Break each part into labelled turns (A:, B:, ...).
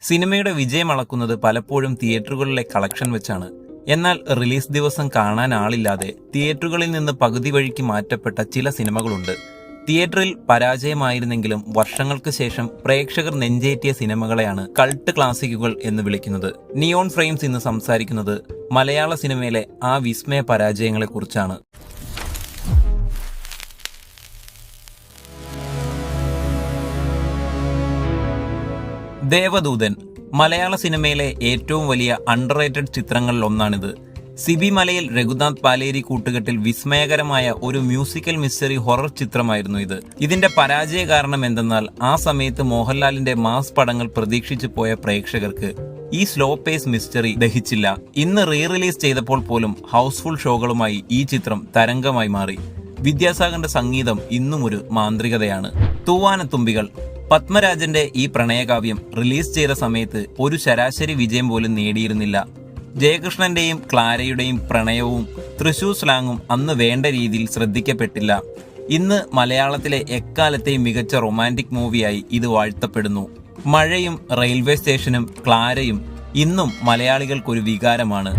A: സിനിമയുടെ വിജയം അളക്കുന്നത് പലപ്പോഴും തിയേറ്ററുകളിലെ കളക്ഷൻ വെച്ചാണ്. എന്നാൽ റിലീസ് ദിവസം കാണാൻ ആളില്ലാതെ തിയേറ്ററുകളിൽ നിന്ന് പകുതി വഴിക്ക് മാറ്റപ്പെട്ട ചില സിനിമകളുണ്ട്. തിയേറ്ററിൽ പരാജയമായിരുന്നെങ്കിലും വർഷങ്ങൾക്ക് ശേഷം പ്രേക്ഷകർ നെഞ്ചേറ്റിയ സിനിമകളെയാണ് കൾട്ട് ക്ലാസിക്കുകൾ എന്ന് വിളിക്കുന്നത്. നിയോൺ ഫ്രെയിംസ് ഇന്ന് സംസാരിക്കുന്നത് മലയാള സിനിമയിലെ ആ വിസ്മയ പരാജയങ്ങളെക്കുറിച്ചാണ്. ദേവദൂതൻ മലയാള സിനിമയിലെ ഏറ്റവും വലിയ അണ്ടർറേറ്റഡ് ചിത്രങ്ങളിൽ ഒന്നാണിത്. സിബി മലയിൽ രഘുനാഥ് പാലേരി കൂട്ടുകെട്ടിൽ വിസ്മയകരമായ ഒരു മ്യൂസിക്കൽ മിസ്റ്ററി ഹൊറർ ചിത്രമായിരുന്നു ഇത്. ഇതിന്റെ പരാജയ കാരണം എന്തെന്നാൽ ആ സമയത്ത് മോഹൻലാലിന്റെ മാസ് പടങ്ങൾ പ്രതീക്ഷിച്ചു പോയ പ്രേക്ഷകർക്ക് ഈ സ്ലോ പേസ് മിസ്റ്ററി ദഹിച്ചില്ല. ഇന്ന് റീ റിലീസ് ചെയ്തപ്പോൾ പോലും ഹൗസ്ഫുൾ ഷോകളുമായി ഈ ചിത്രം തരംഗമായി മാറി. വിദ്യാസാഗറിന്റെ സംഗീതം ഇന്നും ഒരു മാന്ത്രികതയാണ്. തൂവാനത്തുമ്പികൾ പത്മരാജന്റെ ഈ പ്രണയകാവ്യം റിലീസ് ചെയ്ത സമയത്ത് ഒരു ശരാശരി വിജയം പോലും നേടിയിരുന്നില്ല. ജയകൃഷ്ണന്റെയും ക്ലാരയുടെയും പ്രണയവും തൃശൂർ സ്ലാങ്ങും അന്ന് വേണ്ട രീതിയിൽ ശ്രദ്ധിക്കപ്പെട്ടില്ല. ഇന്ന് മലയാളത്തിലെ എക്കാലത്തെയും മികച്ച റൊമാൻറ്റിക് മൂവിയായി ഇത് വാഴ്ത്തപ്പെടുന്നു. മഴയും റെയിൽവേ സ്റ്റേഷനും ക്ലാരയും ഇന്നും മലയാളികൾക്കൊരു വികാരമാണ്.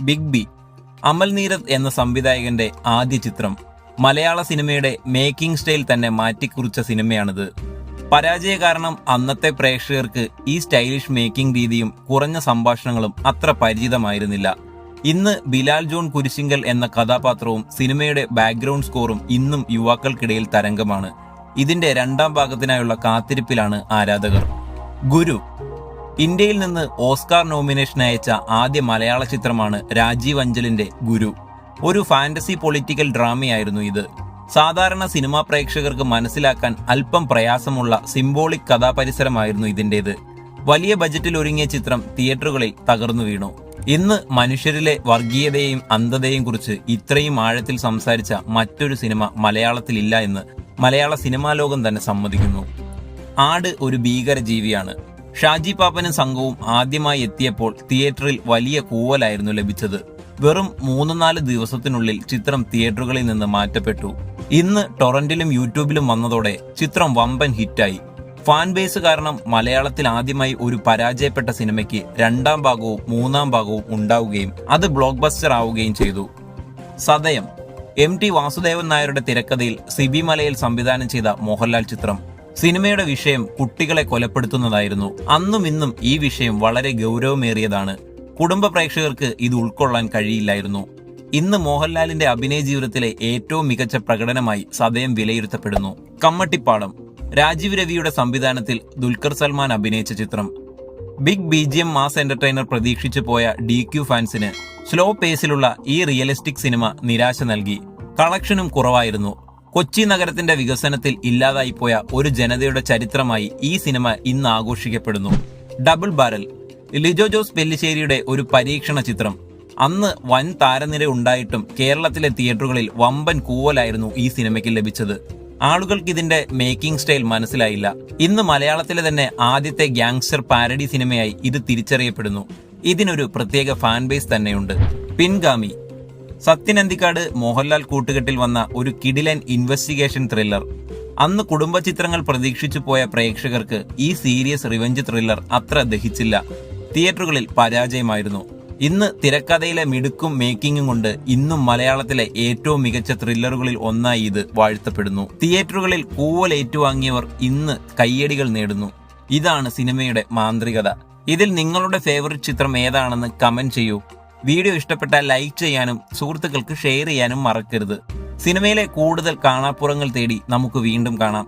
A: ബിഗ് ബി അമൽ നീരദ് എന്ന സംവിധായകന്റെ ആദ്യ ചിത്രം. മലയാള സിനിമയുടെ മേക്കിംഗ് സ്റ്റൈൽ തന്നെ മാറ്റിക്കുറിച്ച സിനിമയാണിത്. പരാജയ കാരണം അന്നത്തെ പ്രേക്ഷകർക്ക് ഈ സ്റ്റൈലിഷ് മേക്കിംഗ് രീതിയും കുറഞ്ഞ സംഭാഷണങ്ങളും അത്ര പരിചിതമായിരുന്നില്ല. ഇന്ന് ബിലാൽ ജോൺ കുരിശിങ്കൽ എന്ന കഥാപാത്രവും സിനിമയുടെ ബാക്ക്ഗ്രൗണ്ട് സ്കോറും ഇന്നും യുവാക്കൾക്കിടയിൽ തരംഗമാണ്. ഇതിന്റെ രണ്ടാം ഭാഗത്തിനായുള്ള കാത്തിരിപ്പിലാണ് ആരാധകർ. ഗുരു ഇന്ത്യയിൽ നിന്ന് ഓസ്കാർ നോമിനേഷൻ അയച്ച ആദ്യ മലയാള ചിത്രമാണ് രാജീവ് അഞ്ചലിന്റെ ഗുരു. ഒരു ഫാന്റസി പൊളിറ്റിക്കൽ ഡ്രാമയായിരുന്നു ഇത്. സാധാരണ സിനിമാ പ്രേക്ഷകർക്ക് മനസ്സിലാക്കാൻ അല്പം പ്രയാസമുള്ള സിംബോളിക് കഥാപരിസരമായിരുന്നു ഇതിൻ്റേത്. വലിയ ബജറ്റിൽ ഒരുങ്ങിയ ചിത്രം തിയേറ്ററുകളിൽ തകർന്നു വീണു. ഇന്ന് മനുഷ്യരിലെ വർഗീയതയെയും അന്ധതയെയും കുറിച്ച് ഇത്രയും ആഴത്തിൽ സംസാരിച്ച മറ്റൊരു സിനിമ മലയാളത്തിലില്ല എന്ന് മലയാള സിനിമാ ലോകം തന്നെ സമ്മതിക്കുന്നു. ആട് ഒരു ഭീകര ജീവിയാണ്. ഷാജി പാപ്പനും സംഘവും ആദ്യമായി എത്തിയപ്പോൾ തിയേറ്ററിൽ വലിയ കൂവലായിരുന്നു ലഭിച്ചത്. വെറും 3-4 ദിവസത്തിനുള്ളിൽ ചിത്രം തിയേറ്ററുകളിൽ നിന്ന് മാറ്റപ്പെട്ടു. ഇന്ന് ടൊറന്റിലും യൂട്യൂബിലും വന്നതോടെ ചിത്രം വമ്പൻ ഹിറ്റായി. ഫാൻ ബേസ് കാരണം മലയാളത്തിൽ ആദ്യമായി ഒരു പരാജയപ്പെട്ട സിനിമയ്ക്ക് രണ്ടാം ഭാഗവും മൂന്നാം ഭാഗവും ഉണ്ടാവുകയും അത് ബ്ലോക്ക് ബസ്റ്റർ ആവുകയും ചെയ്തു. സതയം MT വാസുദേവൻ നായരുടെ തിരക്കഥയിൽ സിബി മലയിൽ സംവിധാനം ചെയ്ത മോഹൻലാൽ ചിത്രം. സിനിമയുടെ വിഷയം കുട്ടികളെ കൊലപ്പെടുത്തുന്നതായിരുന്നു. അന്നും ഇന്നും ഈ വിഷയം വളരെ ഗൗരവമേറിയതാണ്. കുടുംബ പ്രേക്ഷകർക്ക് ഇത് ഉൾക്കൊള്ളാൻ കഴിയില്ലായിരുന്നു. ഇന്ന് മോഹൻലാലിന്റെ അഭിനയ ജീവിതത്തിലെ ഏറ്റവും മികച്ച പ്രകടനമായി സതയം വിലയിരുത്തപ്പെടുന്നു. കമ്മട്ടിപ്പാടം രാജീവ് രവിയുടെ സംവിധാനത്തിൽ ദുൽഖർ സൽമാൻ അഭിനയിച്ച ചിത്രം. ബിഗ് BGM മാസ് എന്റർടൈനർ പ്രതീക്ഷിച്ചു പോയ DQ ഫാൻസിന് സ്ലോ പേസിലുള്ള ഈ റിയലിസ്റ്റിക് സിനിമ നിരാശ നൽകി. കളക്ഷനും കുറവായിരുന്നു. കൊച്ചി നഗരത്തിന്റെ വികസനത്തിൽ ഇല്ലാതായിപ്പോയ ഒരു ജനതയുടെ ചരിത്രമായി ഈ സിനിമ ഇന്ന് ആഘോഷിക്കപ്പെടുന്നു. ഡബിൾ ബാരൽ ലിജോ ജോസ് പെല്ലിശ്ശേരിയുടെ ഒരു പരീക്ഷണ ചിത്രം. അന്ന് വൻ താരനിര ഉണ്ടായിട്ടും കേരളത്തിലെ തിയേറ്ററുകളിൽ വമ്പൻ കൂവലായിരുന്നു ഈ സിനിമയ്ക്ക് ലഭിച്ചത്. ആളുകൾക്ക് ഇതിന്റെ മേക്കിംഗ് സ്റ്റൈൽ മനസ്സിലായില്ല. ഇന്ന് മലയാളത്തിലെ തന്നെ ആദ്യത്തെ ഗ്യാങ്സ്റ്റർ പാരഡി സിനിമയായി ഇത് തിരിച്ചറിയപ്പെടുന്നു. ഇതിനൊരു പ്രത്യേക ഫാൻ ബേസ് തന്നെയുണ്ട്. പിൻഗാമി സത്യൻ അന്തിക്കാട് മോഹൻലാൽ കൂട്ടുകെട്ടിൽ വന്ന ഒരു കിടിലൻ ഇൻവെസ്റ്റിഗേഷൻ ത്രില്ലർ. അന്ന് കുടുംബ ചിത്രങ്ങൾ പ്രതീക്ഷിച്ചു പോയ പ്രേക്ഷകർക്ക് ഈ സീരിയസ് റിവെഞ്ച് ത്രില്ലർ അത്ര ദഹിച്ചില്ല. തിയേറ്ററുകളിൽ പരാജയമായിരുന്നു. ഇന്ന് തിരക്കഥയിലെ മിടുക്കും മേക്കിങ്ങും കൊണ്ട് ഇന്നും മലയാളത്തിലെ ഏറ്റവും മികച്ച ത്രില്ലറുകളിൽ ഒന്നായി ഇത് വാഴ്ത്തപ്പെടുന്നു. തിയേറ്ററുകളിൽ കൂവൽ ഏറ്റുവാങ്ങിയവർ ഇന്ന് കയ്യടികൾ നേടുന്നു. ഇതാണ് സിനിമയുടെ മാന്ത്രികത. ഇതിൽ നിങ്ങളുടെ ഫേവറിറ്റ് ചിത്രം ഏതാണെന്ന് കമന്റ് ചെയ്യൂ. വീഡിയോ ഇഷ്ടപ്പെട്ടാൽ ലൈക്ക് ചെയ്യാനും സുഹൃത്തുക്കൾക്ക് ഷെയർ ചെയ്യാനും മറക്കരുത്. സിനിമയിലെ കൂടുതൽ കാണാപ്പുറങ്ങൾ തേടി നമുക്ക് വീണ്ടും കാണാം.